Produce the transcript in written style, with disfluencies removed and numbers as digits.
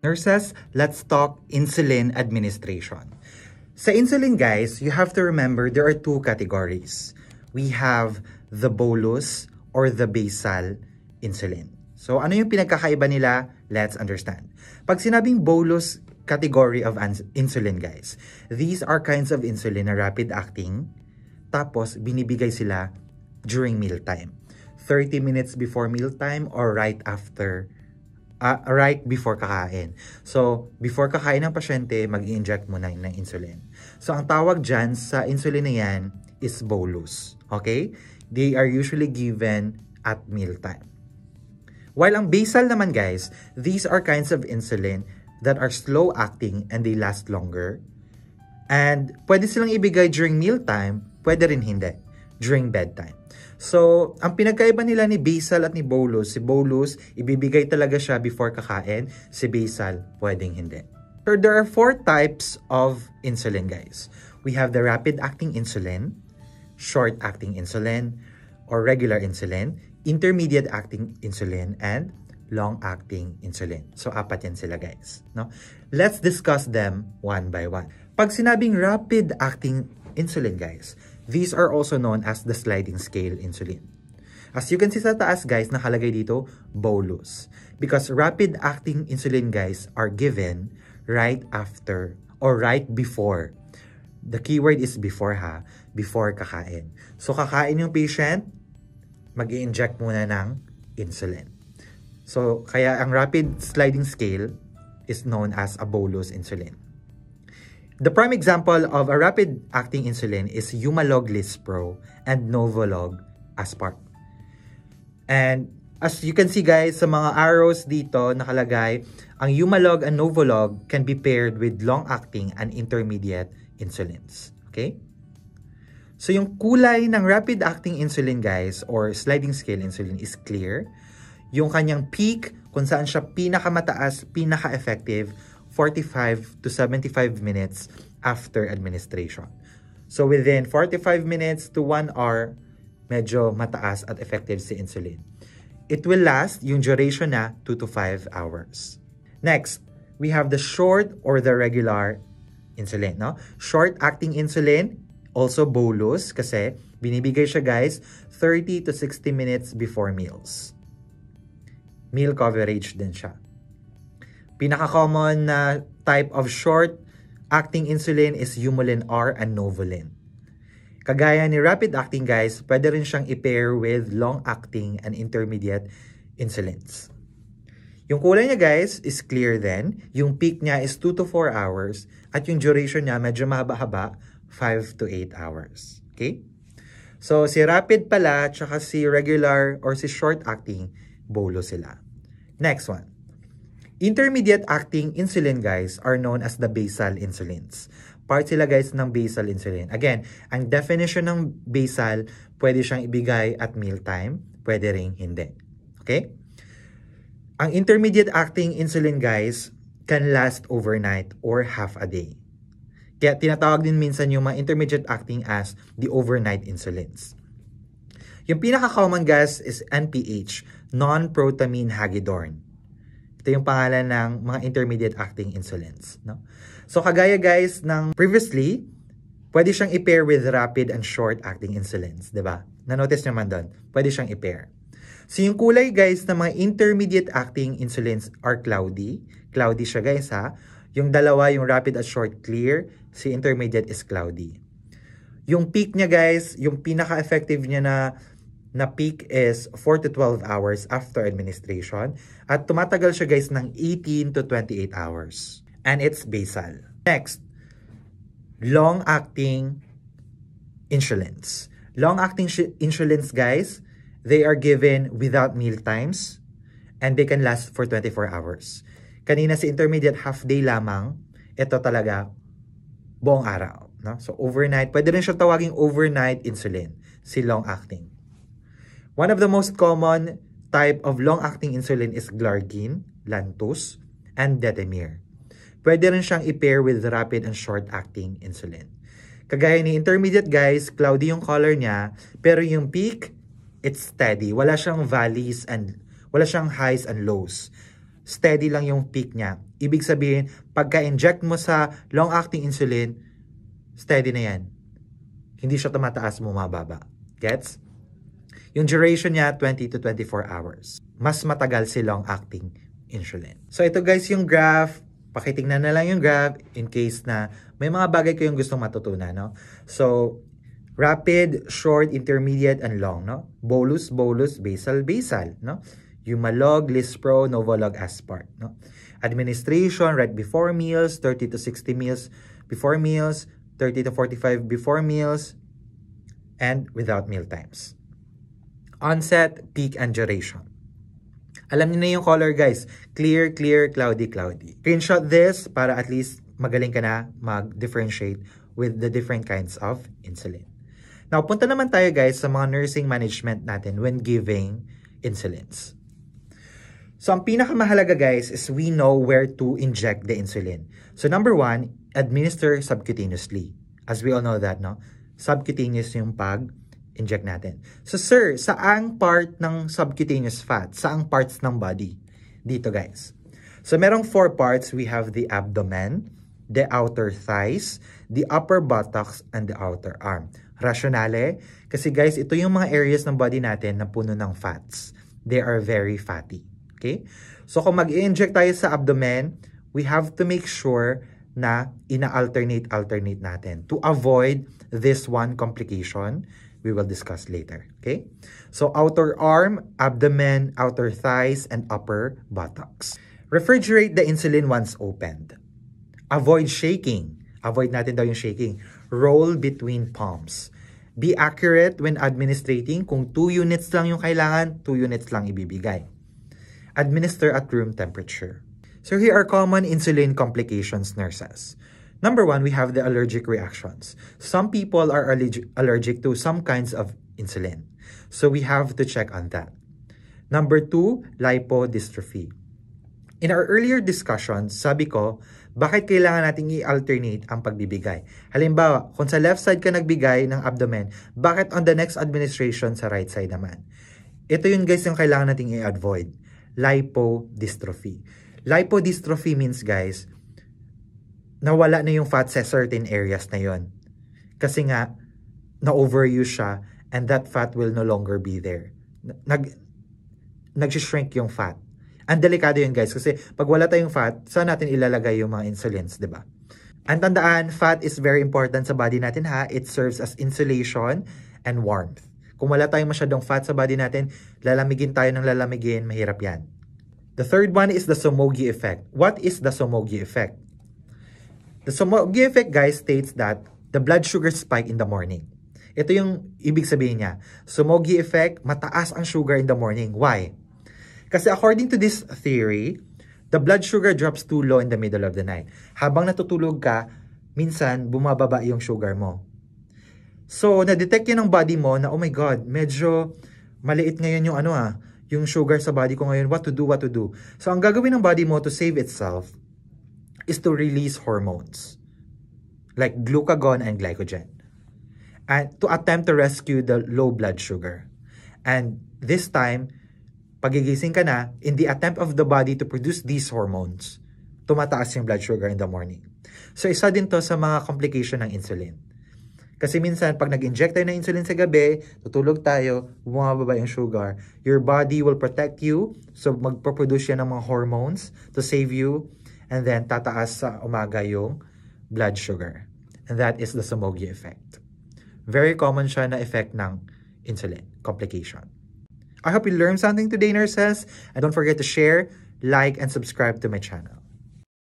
Nurses, let's talk insulin administration. Sa insulin, guys, you have to remember there are two categories. We have the bolus or the basal insulin. So, ano yung pinagkakaiba nila? Let's understand. Pag sinabing bolus category of insulin, guys, these are kinds of insulin na rapid acting, tapos binibigay sila during mealtime. 30 minutes before mealtime or right before kakain. So, before kakain ng pasyente, mag-i-inject muna ng insulin. So, ang tawag dyan sa insulin na yan is bolus. Okay? They are usually given at mealtime. While ang basal naman, guys, these are kinds of insulin that are slow-acting and they last longer. And pwede silang ibigay during mealtime, pwede rin hindi, during bedtime. So, ang pinagkaiba nila ni basal at ni bolus, si bolus, ibibigay talaga siya before kakain. Si basal, pwedeng hindi. So, there are 4 types of insulin, guys. We have the rapid-acting insulin, short-acting insulin, or regular insulin, intermediate-acting insulin, and long-acting insulin. So, 4 yan sila, guys. No? Let's discuss them one by one. Pag sinabing rapid-acting insulin, guys, these are also known as the sliding scale insulin. As you can see sa taas, guys, nakalagay dito, bolus. Because rapid-acting insulin, guys, are given right after or right before. The keyword is before, ha? Before kakain. So, kakain yung patient, mag-i-inject muna ng insulin. So, kaya ang rapid sliding scale is known as a bolus insulin. The prime example of a rapid-acting insulin is Humalog Lispro and Novolog Aspart. And as you can see, guys, sa mga arrows dito nakalagay, ang Humalog and Novolog can be paired with long-acting and intermediate insulins. Okay? So yung kulay ng rapid-acting insulin, guys, or sliding scale insulin is clear. Yung kanyang peak, kung saan siya pinakamataas, pinaka-effective, 45 to 75 minutes after administration. So within 45 minutes to 1 hour, medyo mataas at effective si insulin. It will last, yung duration na, 2 to 5 hours. Next, we have the short or the regular insulin. No? Short-acting insulin, also bolus, kasi binibigay siya, guys, 30 to 60 minutes before meals. Meal coverage din siya. Pinaka-common na type of short-acting insulin is Humulin R and Novolin. Kagaya ni rapid-acting, guys, pwede rin siyang i-pair with long-acting and intermediate insulins. Yung kulay niya, guys, is clear then. Yung peak niya is 2 to 4 hours. At yung duration niya, medyo mahaba-haba, 5 to 8 hours. Okay? So, si rapid pala, tsaka si regular or si short-acting, bolus sila. Next one. Intermediate-acting insulin, guys, are known as the basal insulins. Part sila, guys, ng basal insulin. Again, ang definition ng basal, pwede siyang ibigay at mealtime, pwede ring hindi. Okay? Ang intermediate-acting insulin, guys, can last overnight or half a day. Kaya tinatawag din minsan yung mga intermediate-acting as the overnight insulins. Yung pinaka-common, guys, is NPH, non-protamine hagidorn. Ito yung pangalan ng mga intermediate-acting insulins. No? So, kagaya, guys, ng previously, pwede siyang i-pair with rapid and short-acting insulins. Diba? Na-notice naman doon, pwede siyang i-pair. So, yung kulay, guys, ng mga intermediate-acting insulins are cloudy. Cloudy siya, guys, ha? Yung dalawa, yung rapid at short, clear. Si intermediate is cloudy. Yung peak niya, guys, yung pinaka-effective niya na peak is 4 to 12 hours after administration. At tumatagal siya, guys, ng 18 to 28 hours. And it's basal. Next, long-acting insulins. Long-acting insulins, guys, they are given without meal times and they can last for 24 hours. Kanina si intermediate half-day lamang, ito talaga buong araw. No? So overnight, pwede rin siya tawaging overnight insulin, si long-acting. One of the most common type of long-acting insulin is Glargine, Lantus, and Detemir. Pwede rin siyang i-pair with rapid and short-acting insulin. Kagaya ni intermediate, guys, cloudy yung color niya, pero yung peak, it's steady. Wala siyang valleys and wala siyang highs and lows. steady lang yung peak niya. Ibig sabihin, pagka-inject mo sa long-acting insulin, steady na yan. Hindi siya tumataas, bumababa. Gets? Yung duration niya, 20 to 24 hours. Mas matagal si long-acting insulin. So ito guys yung graph. Pakitingnan na lang yung graph in case na may mga bagay kayong gustong matutunan, no? So, rapid, short, intermediate, and long, no? Bolus, bolus, basal, basal, no? Humalog, Lispro, Novolog, Aspart, no? Administration, right before meals, 30 to 60 meals before meals, 30 to 45 before meals, and without meal times. Onset, peak, and duration. Alam niyo na yung color guys. Clear, clear, cloudy, cloudy. Screenshot this para at least magaling ka na mag-differentiate with the different kinds of insulin. Now, punta naman tayo guys sa mga nursing management natin when giving insulins. So, ang pinakamahalaga guys is we know where to inject the insulin. So, number 1, administer subcutaneously. As we all know that, no? Subcutaneous yung pag-inject natin. So, sir, saang part ng subcutaneous fat? Saang parts ng body? Dito, guys. So, merong 4 parts. We have the abdomen, the outer thighs, the upper buttocks, and the outer arm. Rationale, kasi guys, ito yung mga areas ng body natin na puno ng fats. They are very fatty. Okay? So, kung mag-i-inject tayo sa abdomen, we have to make sure na ina-alternate natin to avoid this one complication we will discuss later. Okay? So, outer arm, abdomen, outer thighs, and upper buttocks. Refrigerate the insulin once opened. Avoid shaking. Avoid natin daw yung shaking. Roll between palms. Be accurate when administrating. Kung 2 units lang yung kailangan, 2 units lang ibibigay. Administer at room temperature. So here are common insulin complications, nurses. Number 1, we have the allergic reactions. Some people are allergic to some kinds of insulin. So we have to check on that. Number 2, lipodystrophy. In our earlier discussions, sabi ko, bakit kailangan nating i-alternate ang pagbibigay? Halimbawa, kung sa left side ka nagbigay ng abdomen, bakit on the next administration sa right side naman? Ito yun guys yung kailangan nating i-avoid. Lipodystrophy. Lipodystrophy means guys, nawala na yung fat sa certain areas na yon. Kasi nga, na-overuse siya and that fat will no longer be there. Nag-shrink yung fat. Ang delikado yun guys kasi pag wala tayong fat, saan natin ilalagay yung mga insulins, di ba? Ang tandaan, fat is very important sa body natin ha. It serves as insulation and warmth. Kung wala tayong masyadong fat sa body natin, lalamigin tayo ng lalamigin, mahirap yan. The third one is the Somogyi effect. What is the Somogyi effect? The Somogyi effect guys states that the blood sugar spike in the morning. Ito yung ibig sabihin niya. Somogyi effect, mataas ang sugar in the morning. Why? Kasi according to this theory, the blood sugar drops too low in the middle of the night. Habang natutulog ka, minsan bumababa yung sugar mo. So, na-detect yan ng body mo na, oh my God, medyo maliit ngayon yung yung sugar sa body ko ngayon. What to do? So, ang gagawin ng body mo to save itself is to release hormones like glucagon and glycogen and to attempt to rescue the low blood sugar. And this time, pagigising ka na, in the attempt of the body to produce these hormones, tumataas yung blood sugar in the morning. So, isa din to sa mga complication ng insulin. Kasi minsan, pag nag-inject tayo ng insulin sa gabi, tutulog tayo, bumababa yung sugar, your body will protect you, so magproproduce yan ng mga hormones to save you, and then tataas sa umaga yung blood sugar. And that is the Somogyi effect. Very common siya na effect ng insulin complication. I hope you learned something today, nurses, and don't forget to share, like, and subscribe to my channel.